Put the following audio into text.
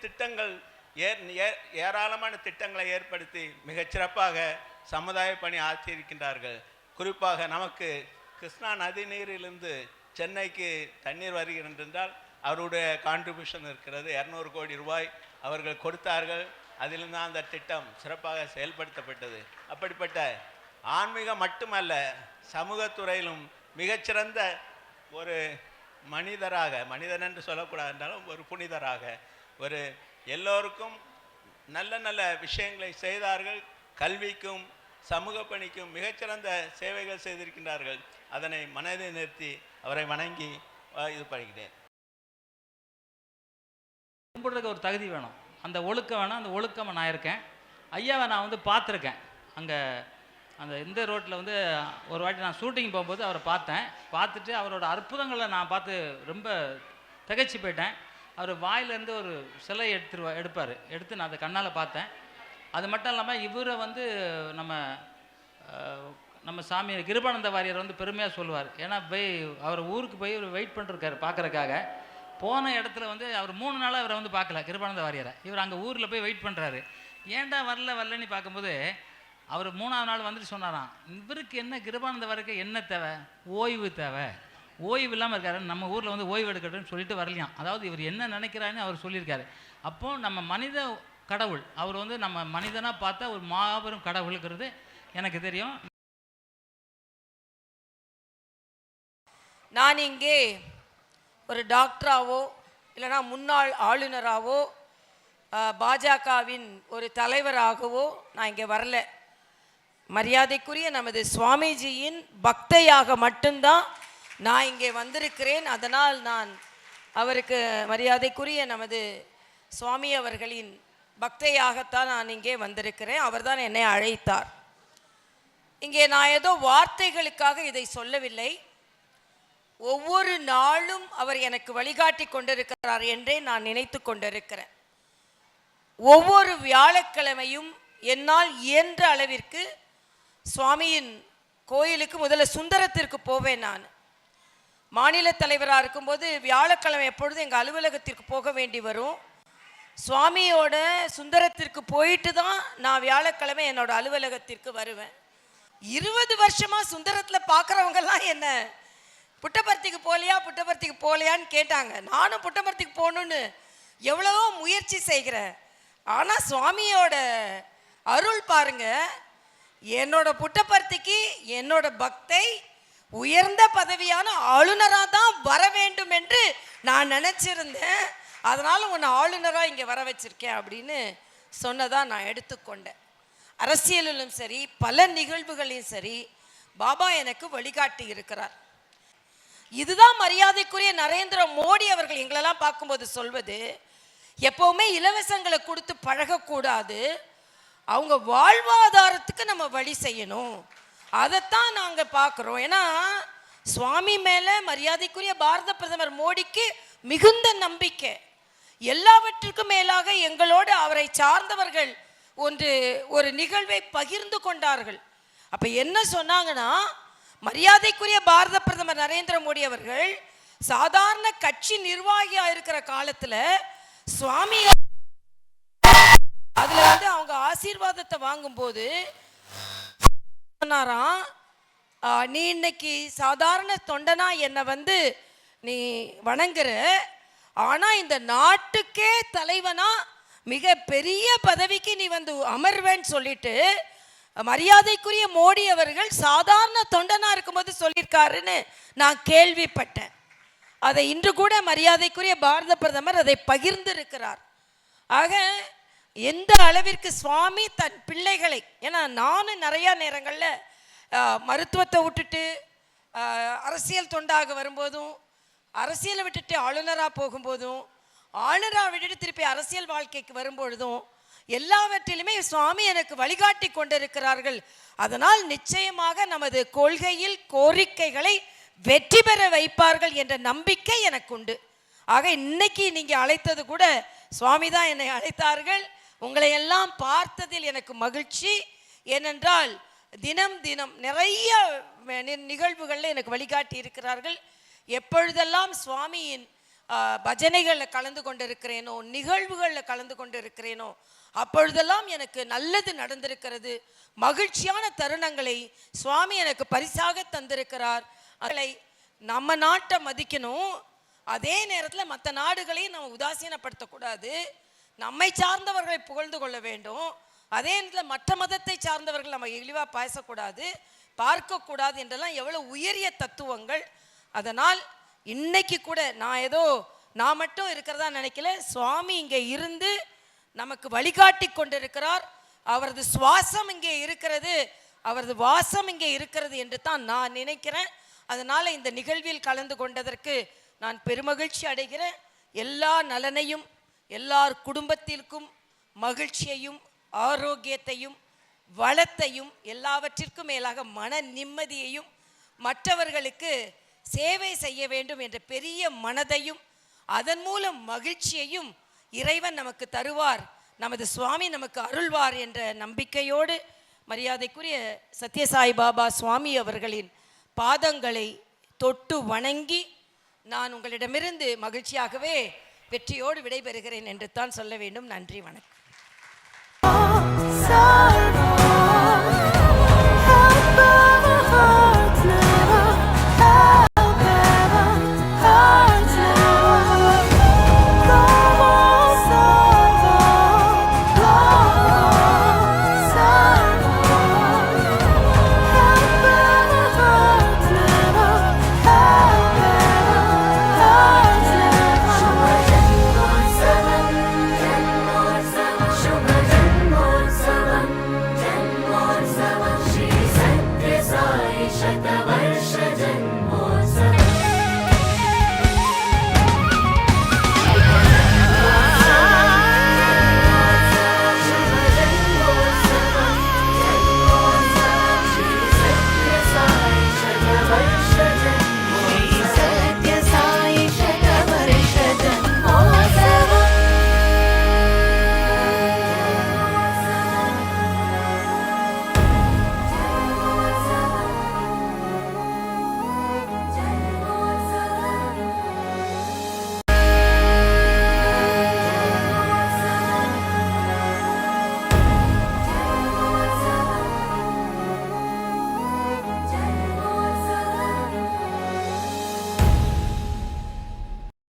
திட்டங்கள் ஏராளமான திட்டங்களை ஏற்படுத்தி மிகச்சிறப்பாக சமுதாய பணி ஆற்றியிருக்கின்றார்கள். குறிப்பாக நமக்கு கிருஷ்ணா நதி நீரிலிருந்து சென்னைக்கு தண்ணீர் வருகிறது என்றால் அவருடைய கான்ட்ரிபியூஷன் இருக்கிறது. 200 கோடி ரூபாய் அவர்கள் கொடுத்தார்கள். அதிலிருந்து தான் அந்த திட்டம் சிறப்பாக செயல்படுத்தப்பட்டது. அப்படிப்பட்ட ஆன்மீகம் மட்டுமல்ல, சமூகத்துறையிலும் மிகச்சிறந்த ஒரு மனிதராக, மனிதன் என்று சொல்லக்கூடாது என்றாலும் ஒரு புனிதராக, ஒரு எல்லோருக்கும் நல்ல நல்ல விஷயங்களை செய்தார்கள். கல்விக்கும் சமூக பணிக்கும் மிகச்சிறந்த சேவைகள் செய்திருக்கின்றார்கள். அதனை மனதில் நிறுத்தி அவரை வணங்கி இது பண்ணுகிறேன். கும்பிட்றதுக்கு ஒரு தகுதி வேணும், அந்த ஒழுக்கம் வேணும். அந்த ஒழுக்கம் நான் இருக்கேன். ஐயாவை நான் வந்து பார்த்துருக்கேன். அங்கே அந்த இந்த ரோட்டில் வந்து ஒரு வாட்டி நான் ஷூட்டிங் போகும்போது அவரை பார்த்தேன். பார்த்துட்டு அவரோட அற்புதங்களை நான் பார்த்து ரொம்ப திகைச்சு போயிட்டேன். அவர் வாயிலேருந்து ஒரு சிலை எடுத்து நான் அதை கண்ணால் பார்த்தேன். அது மட்டும் இல்லாமல் இவரை வந்து நம்ம சாமி கிருபானந்த வாரியர் வந்து பெருமையாக சொல்லுவார். ஏன்னா அவர் ஊருக்கு போய் வெயிட் பண்ணிருக்காரு பார்க்குறக்காக. போன இடத்துல வந்து அவர் 3 நாளாக அவரை வந்து பார்க்கல, கிருபானந்த வாரியரை. இவர் அங்கே ஊரில் போய் வெயிட் பண்ணுறாரு. ஏன்டா வரலன்னு பார்க்கும்போது அவர் 3ஆவது நாள் வந்துட்டு சொன்னாராம், இவருக்கு என்ன கிருபானந்த வாரியருக்கு என்ன தேவை? ஓய்வு தேவை. ஓய்வு இல்லாமல் இருக்காரு. நம்ம ஊரில் வந்து ஓய்வு எடுக்கட்டும்னு சொல்லிட்டு வரலையாம். அதாவது இவர் என்ன நினைக்கிறாருன்னு அவர் சொல்லியிருக்காரு. அப்போது நம்ம மனித கடவுள், அவர் வந்து நம்ம மனிதனாக பார்த்தா ஒரு மாபெரும் கடவுளுங்கிறது எனக்கு தெரியும். நான் இங்கே ஒரு டாக்டராவோ இல்லைனா முன்னாள் ஆளுநராகவோ பாஜகவின் ஒரு தலைவராகவோ நான் இங்கே வரல. மரியாதைக்குரிய நமது சுவாமிஜியின் பக்தையாக மட்டும்தான் நான் இங்கே வந்திருக்கிறேன். அதனால் நான் அவருக்கு மரியாதைக்குரிய நமது சுவாமி அவர்களின் பக்தையாகத்தான் நான் இங்கே வந்திருக்கிறேன். அவர் தான் என்னை அழைத்தார். இங்கே நான் ஏதோ வார்த்தைகளுக்காக இதை சொல்லவில்லை. ஒவ்வொரு நாளும் அவர் எனக்கு வழிகாட்டி கொண்டிருக்கிறார் என்றே நான் நினைத்து கொண்டிருக்கிறேன். ஒவ்வொரு வியாழக்கிழமையும் என்னால் இயன்ற அளவிற்கு சுவாமியின் கோயிலுக்கு முதல்ல சுந்தரத்திற்கு போவேன். நான் மாநில தலைவராக இருக்கும்போது வியாழக்கிழமை எப்பொழுதும் எங்கள் அலுவலகத்திற்கு போக வேண்டி வரும். சுவாமியோட சுந்தரத்திற்கு போயிட்டு தான் நான் வியாழக்கிழமை என்னோட அலுவலகத்திற்கு வருவேன். 20 வருஷமாக சுந்தரத்தில் பார்க்குறவங்கெல்லாம் என்ன புட்டபர்த்திக்கு போகலையான்னு கேட்டாங்க. நானும் புட்டபர்த்திக்கு போகணுன்னு எவ்வளவோ முயற்சி செய்கிறேன். ஆனால் சுவாமியோட அருள் பாருங்க, என்னோட புட்டபர்த்திக்கு என்னோட பக்தை உயர்ந்த பதவியான ஆளுநராக தான் வர வேண்டும் என்று நான் நினச்சிருந்தேன். அதனால் உன்னை ஆளுநராக இங்கே வர வச்சிருக்கேன் அப்படின்னு சொன்னதாக நான் எடுத்துக்கொண்டேன். அரசியலிலும் சரி பல நிகழ்வுகளையும் சரி பாபா எனக்கு வழிகாட்டி இருக்கிறார். இதுதான் மரியாதைக்குரிய நரேந்திர மோடி அவர்கள் எங்களெல்லாம் பார்க்கும்போது சொல்வது, எப்போவுமே இலவசங்களை கொடுத்து பழகக்கூடாது, அவங்க வாழ்வாதாரத்துக்கு நம்ம வழி செய்யணும். அதைத்தான் நாங்கள் பார்க்குறோம். ஏன்னா சுவாமி மேலே மரியாதைக்குரிய பாரத பிரதமர் மோடிக்கு மிகுந்த நம்பிக்கை. எல்லாவற்றுக்கும் மேலாக எங்களோடு அவரை சார்ந்தவர்கள் ஒரு நிகழ்வை பகிர்ந்து கொண்டார்கள். அப்போ என்ன சொன்னாங்கன்னா, மரியாதைக்குரிய பாரத பிரதமர் நரேந்திர மோடி அவர்கள் சாதாரண கட்சி நிர்வாகியாக இருக்கிற காலத்தில் சுவாமி அதில் வந்து அவங்க ஆசீர்வாதத்தை வாங்கும்போது சொன்னாராம், நீ இன்னைக்கு சாதாரண தொண்டனா என்னை வந்து நீ வணங்குற, ஆனால் இந்த நாட்டுக்கே தலைவனா மிக பெரிய பதவிக்கு நீ வந்து அமர்வேன்னு சொல்லிட்டு மரியாதைக்குரிய மோடி அவர்கள் சாதாரண தொண்டனா இருக்கும்போது சொல்லியிருக்காருன்னு நான் கேள்விப்பட்டேன். அதை இன்று கூட மரியாதைக்குரிய பாரத பிரதமர் அதை பகிர்ந்திருக்கிறார். ஆக எந்த அளவிற்கு சுவாமி தன் பிள்ளைகளை, ஏன்னா நானும் நிறையா நேரங்களில் மருத்துவத்தை விட்டுட்டு அரசியல் தொண்டாக வரும்போதும், அரசியலை விட்டுட்டு ஆளுநராக போகும்போதும், ஆளுநராக விட்டுட்டு திருப்பி அரசியல் வாழ்க்கைக்கு வரும்பொழுதும் எல்லாவற்றிலுமே சுவாமி எனக்கு வழிகாட்டி கொண்டிருக்கிறார்கள். அதனால் நிச்சயமாக நமது கொள்கையில் கோரிக்கைகளை வெற்றி பெற வைப்பார்கள் என்ற நம்பிக்கை எனக்கு உண்டு. ஆக இன்னைக்கு நீங்கள் அழைத்தது கூட சுவாமி தான் என்னை அழைத்தார்கள். உங்களை எல்லாம் பார்த்ததில் எனக்கு மகிழ்ச்சி. ஏனென்றால் தினம் தினம் நிறைய நிகழ்வுகளில் எனக்கு வழிகாட்டி இருக்கிறார்கள். எப்பொழுதெல்லாம் சுவாமியின் பஜனைகளில் கலந்து கொண்டிருக்கிறேனோ, நிகழ்வுகளில் கலந்து கொண்டிருக்கிறேனோ, அப்பொழுதெல்லாம் எனக்கு நல்லது நடந்திருக்கிறது. மகிழ்ச்சியான தருணங்களை சுவாமி எனக்கு பரிசாக தந்திருக்கிறார். அதை நம்ம நாட்டை மதிக்கணும், அதே நேரத்தில் மற்ற நாடுகளையும் நம்ம உதாசீனப்படுத்தக்கூடாது. நம்மை சார்ந்தவர்களை புகழ்ந்து கொள்ள வேண்டும், அதே நேரத்தில் மற்ற மதத்தை சார்ந்தவர்கள் நம்ம இழிவாக பேசக்கூடாது, பார்க்கக்கூடாது என்றெல்லாம் எவ்வளோ உயரிய தத்துவங்கள். அதனால் இன்னைக்கு கூட நான் மட்டும் இருக்கிறதா நினைக்கல. சுவாமி இங்கே இருந்து நமக்கு வழிகாட்டி கொண்டிருக்கிறார். அவரது சுவாசம் இங்கே இருக்கிறது, அவரது வாசம் இங்கே இருக்கிறது என்று தான் நான் நினைக்கிறேன். அதனால் இந்த நிகழ்வில் கலந்து கொண்டதற்கு நான் பெருமகிழ்ச்சி அடைகிறேன். எல்லா நலனையும், எல்லார் குடும்பத்திற்கும் மகிழ்ச்சியையும், ஆரோக்கியத்தையும், வளத்தையும், எல்லாவற்றிற்கும் மேலாக மன நிம்மதியையும், மற்றவர்களுக்கு சேவை செய்ய வேண்டும் என்ற பெரிய மனதையும், அதன் மூலம் மகிழ்ச்சியையும் இறைவன் நமக்கு தருவார், நமது சுவாமி நமக்கு அருள்வார் என்ற நம்பிக்கையோடு மரியாதைக்குரிய சத்யசாய் பாபா சுவாமி அவர்களின் பாதங்களை தொட்டு வணங்கி நான் உங்களிடமிருந்து மகிழ்ச்சியாகவே வெற்றியோடு விடைபெறுகிறேன் என்று தான் சொல்ல வேண்டும். நன்றி, வணக்கம்.